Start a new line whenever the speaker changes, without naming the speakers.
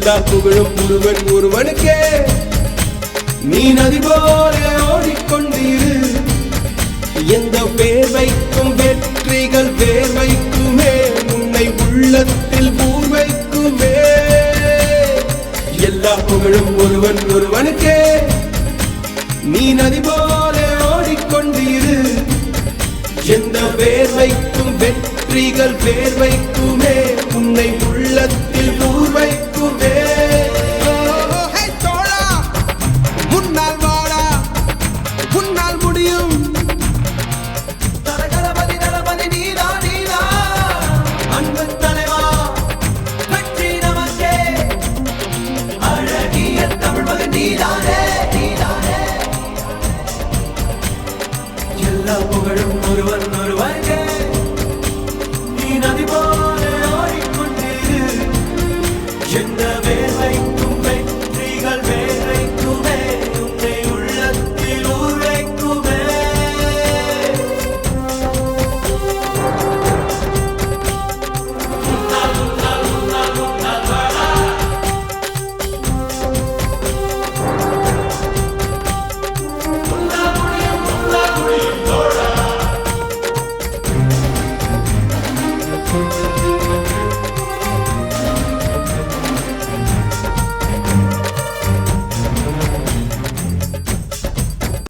எல்லா புகழும் ஒருவனுக்கே. நீ நதி போல ஓடிக்கொண்டிரு. எந்த வேர்வைக்கும் வெற்றிகள் வேர்வைக்குமே. உன்னை உள்ளத்தில் பூர்வைக்குமே. எல்லா புகழும் ஒருவனுக்கே. நீ நதி போல ஓடிக்கொண்டிரு. எந்த வேர்வைக்கும் வெற்றிகள் வேர்வைக்குமே. உன்னை உள்ளத்தில்